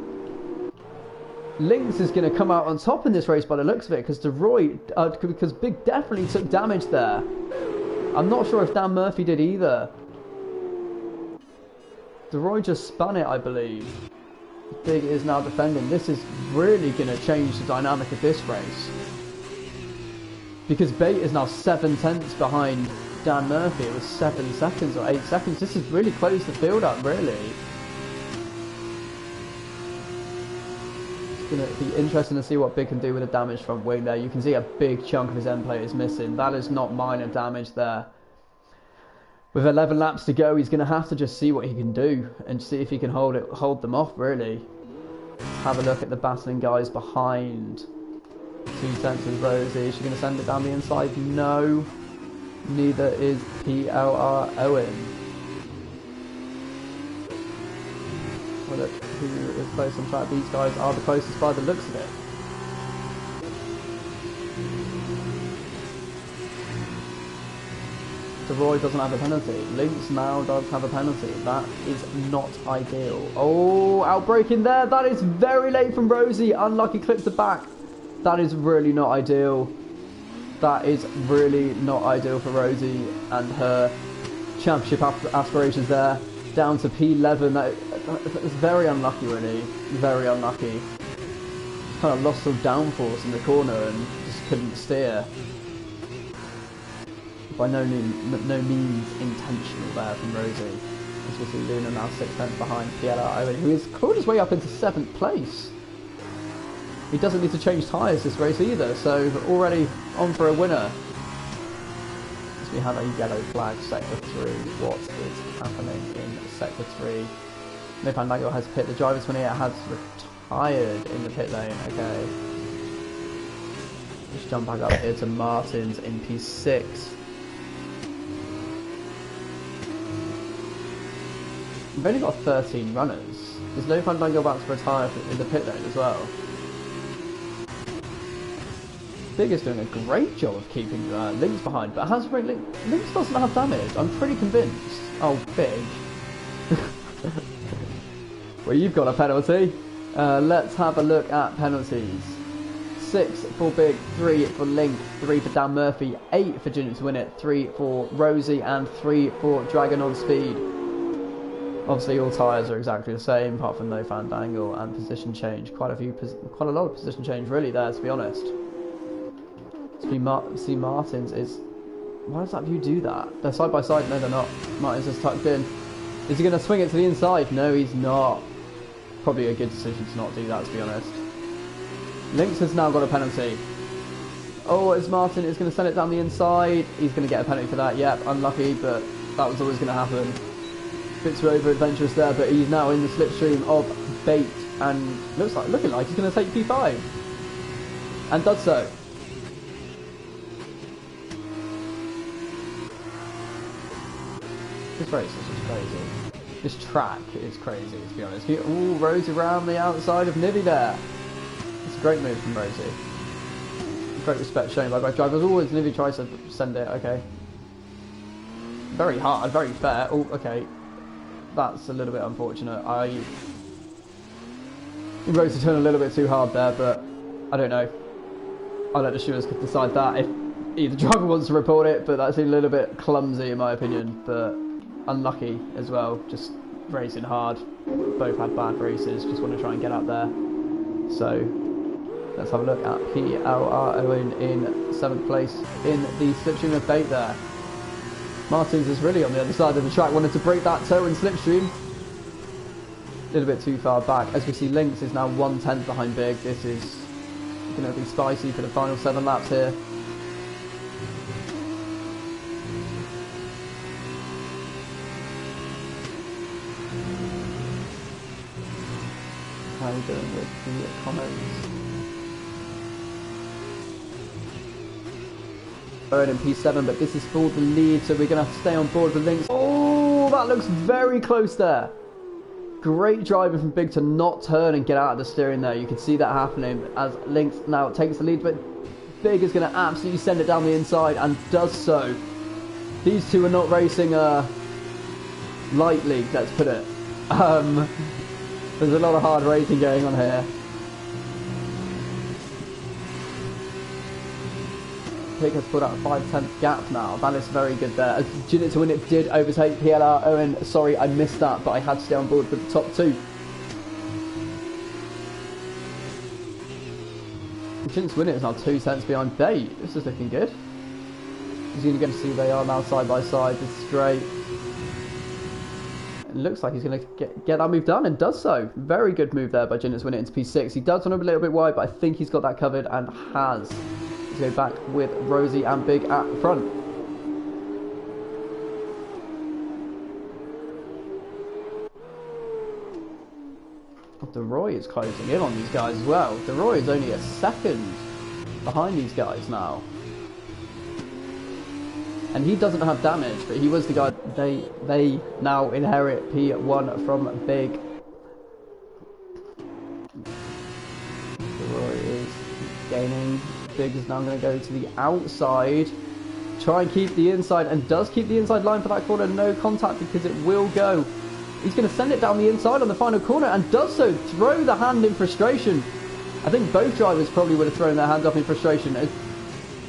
Lynx is going to come out on top in this race by the looks of it, because Big definitely took damage there. I'm not sure if Dan Murphy did either. DeRoy just spun it, I believe. Big is now defending. This is really going to change the dynamic of this race, because Bate is now 7/10 behind Dan Murphy. It was 7 seconds or 8 seconds. This has really closed the field up, really. It's going to be interesting to see what Big can do with the damage front wing there. You can see a big chunk of his end plate is missing. That is not minor damage there. With 11 laps to go, he's going to have to just see what he can do and see if he can hold them off, really. Have a look at the battling guys behind. 2/10 with Rosie. Is she going to send it down the inside? No. Neither is PLR Owen. Well, look who is close on track. These guys are the closest by the looks of it. DeRoy doesn't have a penalty. Lynx now does have a penalty. That is not ideal. Oh, outbreaking there. That is very late from Rosie. Unlucky clip to back. That is really not ideal. That is really not ideal for Rosie and her championship aspirations there. Down to P11. That is very unlucky, really. Very unlucky. Kind of lost some downforce in the corner and just couldn't steer. By no means intentional there from Rosie. As we see Luna now 6/10 behind PLR Owen, who has clawed his way up into 7th place. He doesn't need to change tyres this race either, so already on for a winner. As we have a yellow flag, sector 3. What is happening in sector 3? No Fandango has pit. The driver 28 has retired in the pit lane. Okay. Let's jump back up here to Martins in P6. We've only got 13 runners. Is No Fandango about to retire in the pit lane as well? Big is doing a great job of keeping Lynx behind, but Lynx doesn't have damage. I'm pretty convinced. Oh, Big. Well, you've got a penalty. Let's have a look at penalties. 6 for Big, 3 for Link, 3 for Dan Murphy, 8 for Junior to win it, 3 for Rosie, and 3 for Dragon on Speed. Obviously, all tyres are exactly the same, apart from No Fandangle and position change. Quite a lot of position change, really, there, to be honest. See, Martins is... Why does that view do that? They're side by side. No, they're not. Martins is tucked in. Is he going to swing it to the inside? No, he's not. Probably a good decision to not do that, to be honest. Lynx has now got a penalty. Oh, it's Martin. Is going to send it down the inside. He's going to get a penalty for that. Yep, unlucky, but that was always going to happen. Bit too over adventurous there, but he's now in the slipstream of Bate and looking like he's going to take P5. And does so. This race is just crazy. This track is crazy, to be honest. Ooh, Rosie around the outside of Nivy there. It's a great move from Rosie. Great respect shown by both drivers. Oh, as Nivy tries to send it, okay. Very hard, very fair. Oh, okay. That's a little bit unfortunate. Rosie turned a little bit too hard there, but I don't know. I'll let the stewards decide that if either driver wants to report it, but that's a little bit clumsy in my opinion, but unlucky as well, just racing hard. Both had bad races, just want to try and get up there. So let's have a look at PLR Owen in 7th place in the slipstream of Bate there. Martins is really on the other side of the track, wanted to break that toe and slipstream. A little bit too far back. As we see, Lynx is now 1/10 behind Big. This is going to be spicy for the final 7 laps here. How are we doing with the comments? Owen in P7, but this is for the lead, so we're going to have to stay on board with Lynx. Oh, that looks very close there. Great driving from Big to not turn and get out of the steering there. You can see that happening as Lynx now takes the lead, but Big is going to absolutely send it down the inside and does so. These two are not racing lightly, let's put it. There's a lot of hard racing going on here. Pig has put out a 5/10 gap now. That is very good there. Couldnt to win it did overtake PLR Owen. Sorry, I missed that, but I had to stay on board with the top two. Couldnt to win it is now 2 tenths behind Bate. This is looking good. He's going to see they are now side by side. This straight. It looks like he's going to get that move done and does so. Very good move there by Couldnt to win it into P6. He does want to be a little bit wide, but I think he's got that covered and has. He's going back with Rosie and Big at the front. DeRoy is closing in on these guys as well. DeRoy is only a second behind these guys now. And he doesn't have damage, but he was the guy. They now inherit P1 from Big. DeRoy is gaining. Big is now going to go to the outside. Try and keep the inside, and does keep the inside line for that corner. No contact because it will go. He's going to send it down the inside on the final corner and does so. Throw the hand in frustration. I think both drivers probably would have thrown their hands up in frustration.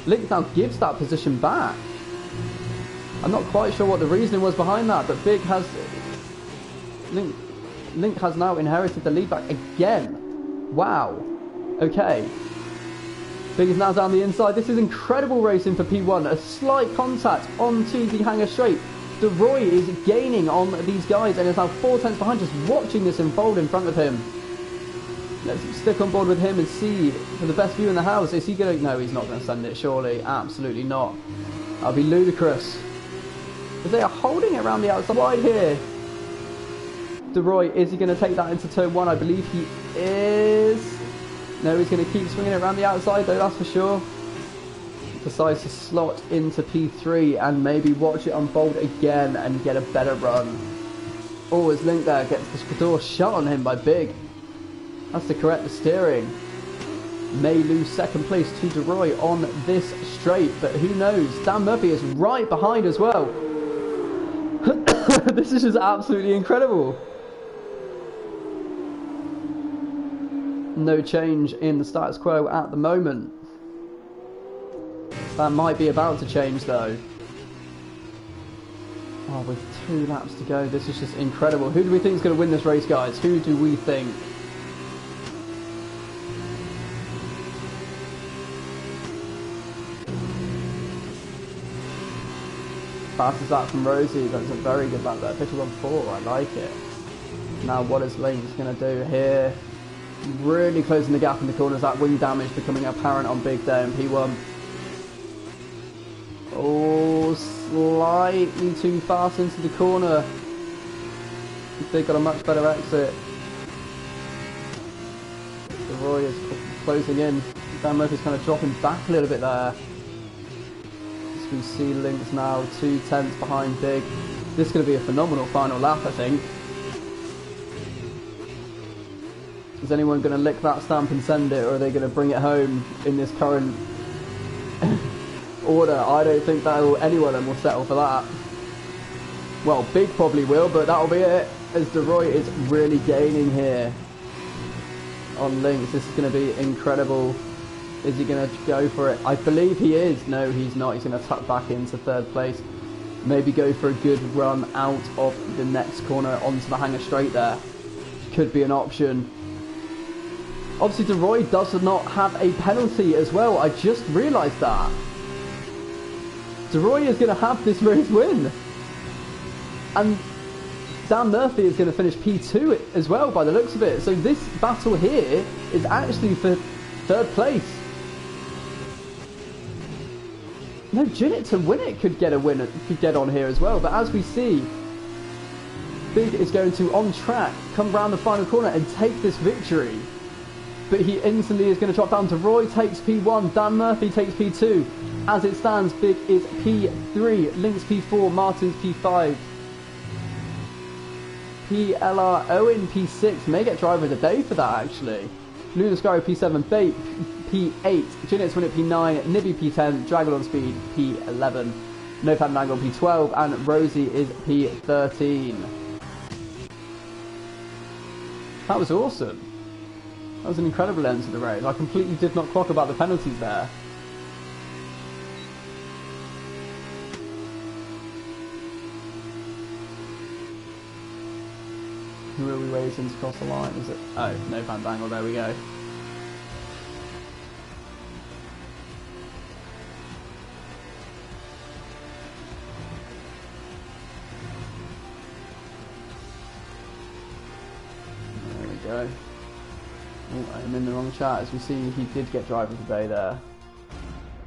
Link now gives that position back. I'm not quite sure what the reasoning was behind that, but Big has... Link has now inherited the lead back again. Wow. Okay. Big is now down the inside. This is incredible racing for P1. A slight contact onto the hanger straight. DeRoy is gaining on these guys and is now 4 tenths behind, just watching this unfold in front of him. Let's stick on board with him and see for the best view in the house. Is he going to... No, he's not going to send it, surely. Absolutely not. That'll be ludicrous. But they are holding it around the outside wide here. DeRoy, is he going to take that into turn 1? I believe he is. No, he's going to keep swinging it around the outside though, that's for sure. Decides to slot into P3 and maybe watch it unfold again and get a better run. Oh, his Link there gets the door shut on him by Big. That's to correct the steering. May lose second place to DeRoy on this straight, but who knows? Dan Murphy is right behind as well. This is just absolutely incredible. No change in the status quo at the moment. That might be about to change though. Oh, with 2 laps to go, this is just incredible. Who do we think is going to win this race, guys? Who do we think? Fast as that from Rosie. That's a very good lap there. 51.4, I like it. Now what is Link's going to do here? Really closing the gap in the corners. That wing damage becoming apparent on Big there in P1. Oh, slightly too fast into the corner. Big got a much better exit. DeRoy is closing in. Dan Murphy's kind of dropping back a little bit there. As we see Link's now 2 tenths behind Big. This is going to be a phenomenal final lap, I think. Is anyone going to lick that stamp and send it, or are they going to bring it home in this current order? I don't think that any one of them will settle for that. Well, Big probably will, but that'll be it, as DeRoy is really gaining here on Links. This is going to be incredible. Is he going to go for it? I believe he is. No, he's not. He's going to tuck back into 3rd place. Maybe go for a good run out of the next corner onto the hanger straight there. Could be an option. Obviously, DeRoy does not have a penalty as well. I just realised that. DeRoy is going to have this race win. And Dan Murphy is going to finish P2 as well by the looks of it. So this battle here is actually for 3rd place. No, Couldnt to win it could get a win, could get on here as well. But as we see, Big is going to, on track, come round the final corner and take this victory. But he instantly is going to drop down. DeRoy takes P1, Dan Murphy takes P2. As it stands, Big is P3, Link's P4, Martin's P5. PLR Owen P6, may get driver of the day for that actually. Luna Scarry P7, Bate P8, Couldnt to win it P9, Nibby P10, Draggle on Speed P11, No Fan Angle P12, and Rosie is P13. That was awesome. That was an incredible end to the race. I completely did not clock about the penalties there. Who are we waiting to cross the line? Is it? Oh, no Fandangle. There we go. There we go. Oh, I'm in the wrong chat. As we see, he did get driver of the day there.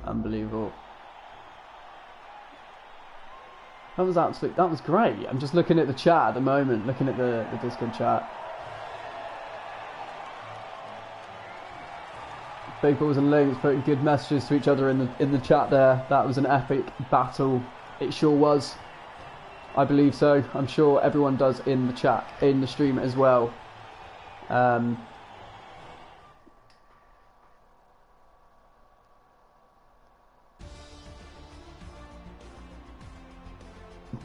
Unbelievable. That was great. I'm just looking at the chat at the moment, looking at the Discord chat. Big Balls and Links putting good messages to each other in the chat there. That was an epic battle. It sure was. I believe so. I'm sure everyone does in the chat, in the stream as well.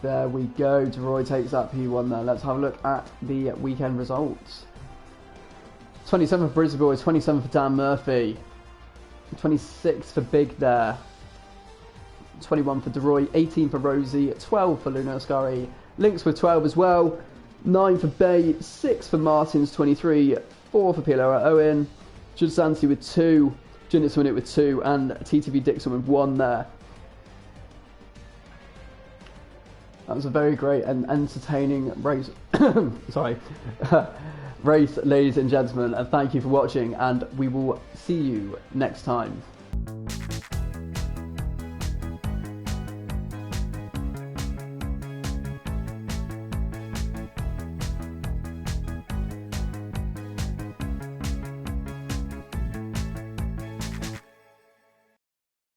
There we go. DeRoy takes that P1 there. Let's have a look at the weekend results. 27 for Brisbane Boys, 27 for Dan Murphy, 26 for Big there, 21 for DeRoy, 18 for Rosie, 12 for Luna Ascari, Links with 12 as well, 9 for Bay, 6 for Martins, 23, 4 for Pilar Owen, Judsanti with 2, Junitz win it with 2, and TTV Dixon with 1 there. That was a very great and entertaining race. Sorry. Race, ladies and gentlemen, and thank you for watching, and we will see you next time.